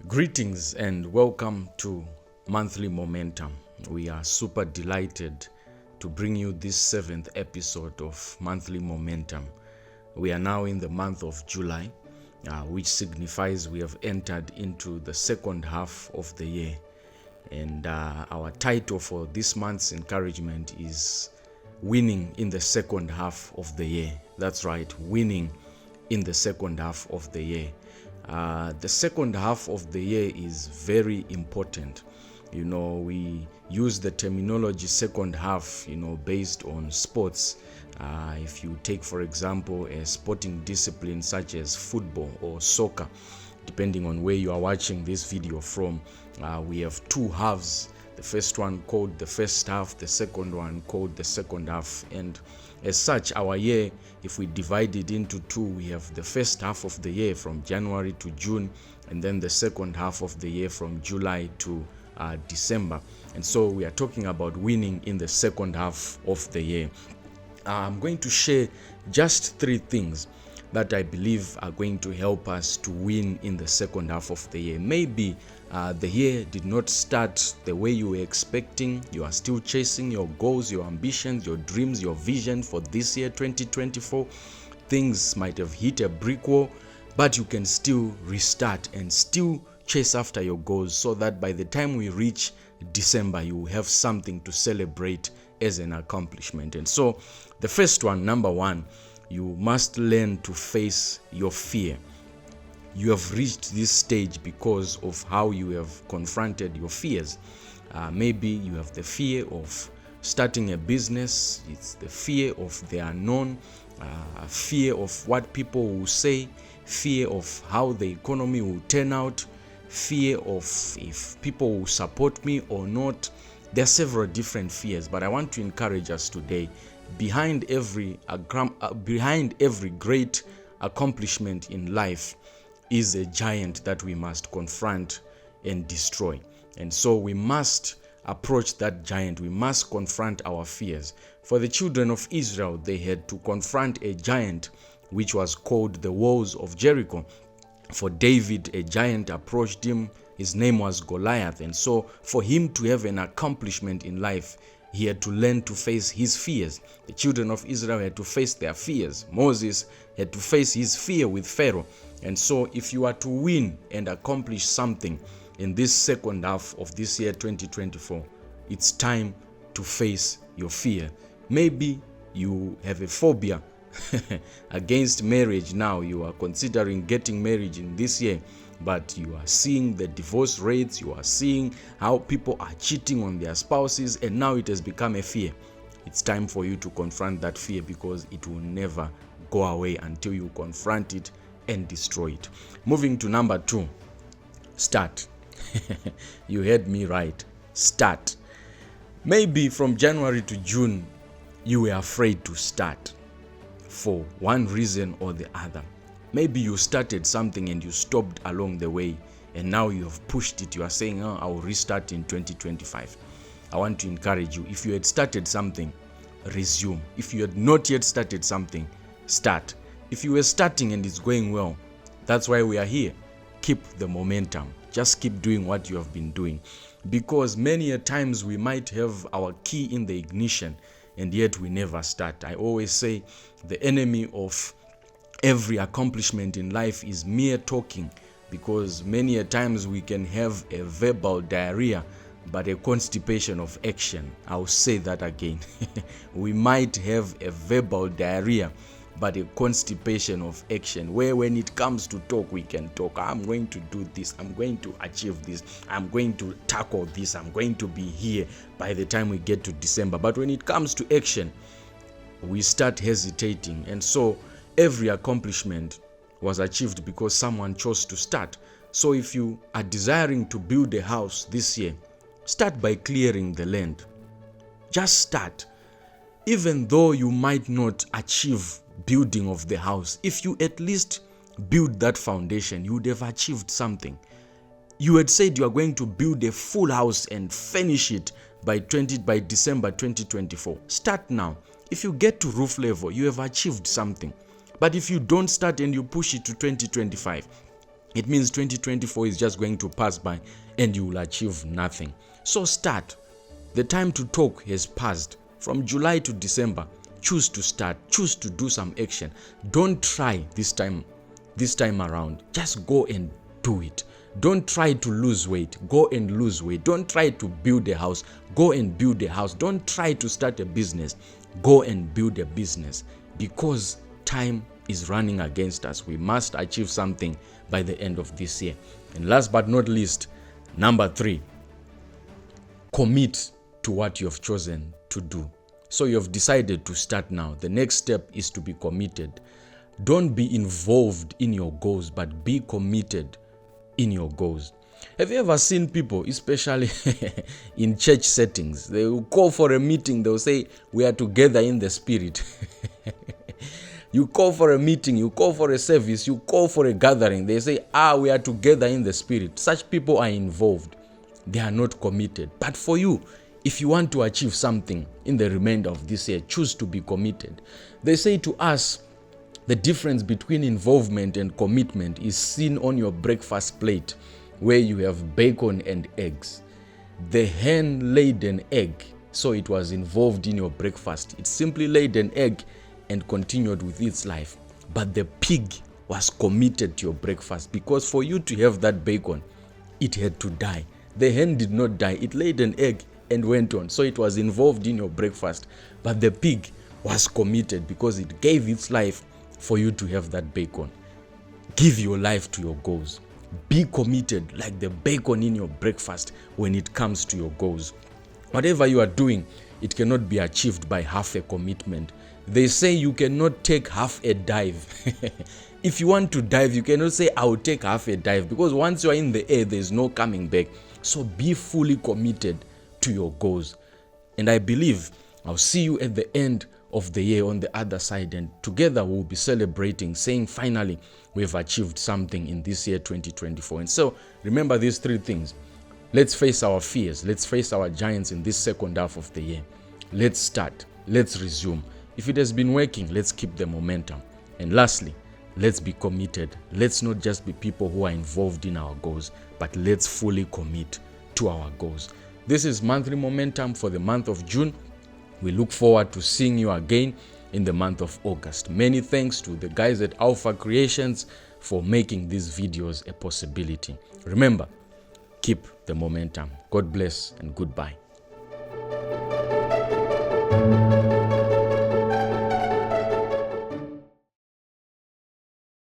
Greetings and welcome to Monthly Momentum. We are super delighted to bring you this 7th episode of Monthly Momentum. We are now in the month of July, which signifies we have entered into the second half of the year. And our title for this month's encouragement is Winning in the Second Half of the Year. That's right, winning in the second half of the year. The second half of the year is very important. We use the terminology second half, based on sports. If you take, for example, a sporting discipline such as football or soccer, depending on where you are watching this video from, we have two halves. The first one called the first half, the second one called the second half. And as such, our year, if we divide it into two, we have the first half of the year from January to June, and then the second half of the year from July to December. And so we are talking about winning in the second half of the year. I'm going to share just three things that I believe are going to help us to win in the second half of the year. Maybe the year did not start the way you were expecting. You are still chasing your goals, your ambitions, your dreams, your vision for this year, 2024. Things might have hit a brick wall, but you can still restart and still chase after your goals so that by the time we reach December, you will have something to celebrate as an accomplishment. And so the first one, number one, you must learn to face your fear. You have reached this stage because of how you have confronted your fears. Maybe you have the fear of starting a business. It's the fear of the unknown, fear of what people will say, fear of how the economy will turn out, fear of if people will support me or not. There are several different fears, but I want to encourage us today. Behind every great accomplishment in life is a giant that we must confront and destroy. And so we must approach that giant. We must confront our fears. For the children of Israel, they had to confront a giant which was called the walls of Jericho. For David, a giant approached him. His name was Goliath. And so for him to have an accomplishment in life, he had to learn to face his fears. The children of Israel had to face their fears. Moses had to face his fear with Pharaoh. And so if you are to win and accomplish something in this second half of this year, 2024, it's time to face your fear. Maybe you have a phobia against marriage now. You are considering getting married in this year, but you are seeing the divorce rates, you are seeing how people are cheating on their spouses, and now it has become a fear. It's time for you to confront that fear because it will never go away until you confront it and destroy it. Moving to number two, start. You heard me right. Start. Maybe from January to June, you were afraid to start for one reason or the other. Maybe you started something and you stopped along the way, and now you have pushed it. You are saying, I will restart in 2025. I want to encourage you. If you had started something, resume. If you had not yet started something, start. If you were starting and it's going well, that's why we are here. Keep the momentum. Just keep doing what you have been doing. Because many a times we might have our key in the ignition and yet we never start. I always say the enemy of every accomplishment in life is mere talking, because many a times we can have a verbal diarrhea but a constipation of action. I'll say that again. We might have a verbal diarrhea but a constipation of action, where when it comes to talk, we can talk. I'm going to do this, I'm going to achieve this, I'm going to tackle this, I'm going to be here by the time we get to December. But when it comes to action, we start hesitating. And so every accomplishment was achieved because someone chose to start. So if you are desiring to build a house this year, start by clearing the land. Just start. Even though you might not achieve building of the house, if you at least build that foundation, you would have achieved something. You had said you are going to build a full house and finish it by December 2024. Start now. If you get to roof level, you have achieved something. But if you don't start and you push it to 2025, it means 2024 is just going to pass by and you will achieve nothing. So start. The time to talk has passed. From July to December, choose to start, choose to do some action. Don't try this time around. Just go and do it. Don't try to lose weight. Go and lose weight. Don't try to build a house. Go and build a house. Don't try to start a business. Go and build a business, because time is running against us. We must achieve something by the end of this year. And last but not least, number 3, commit to what you have chosen to do. So you have decided to start now. The next step is to be committed. Don't be involved in your goals, but be committed in your goals. Have you ever seen people, especially in church settings, they will call for a meeting, they'll say, we are together in the spirit. You call for a meeting, you call for a service, you call for a gathering, they say, we are together in the spirit. Such people are involved. They are not committed. But for you, if you want to achieve something in the remainder of this year, choose to be committed. They say to us, the difference between involvement and commitment is seen on your breakfast plate, where you have bacon and eggs. The hen laid an egg, so it was involved in your breakfast. It simply laid an egg and continued with its life. But the pig was committed to your breakfast, because for you to have that bacon, it had to die. The hen did not die. It laid an egg and went on. So it was involved in your breakfast. But the pig was committed because it gave its life for you to have that bacon. Give your life to your goals. Be committed like the bacon in your breakfast when it comes to your goals. Whatever you are doing, it cannot be achieved by half a commitment. They say you cannot take half a dive. If you want to dive, you cannot say, I will take half a dive, because once you are in the air, there is no coming back. So be fully committed to your goals. And I believe I'll see you at the end of the year on the other side, and together we'll be celebrating, saying finally we've achieved something in this year 2024. And so remember these 3 things. Let's face our fears. Let's face our giants in this second half of the year. Let's start. Let's resume. If it has been working, let's keep the momentum. And lastly, let's be committed. Let's not just be people who are involved in our goals, but let's fully commit to our goals. This is Monthly Momentum for the month of June. We look forward to seeing you again in the month of August. Many thanks to the guys at Alpha Creations for making these videos a possibility. Remember, keep the momentum. God bless and goodbye.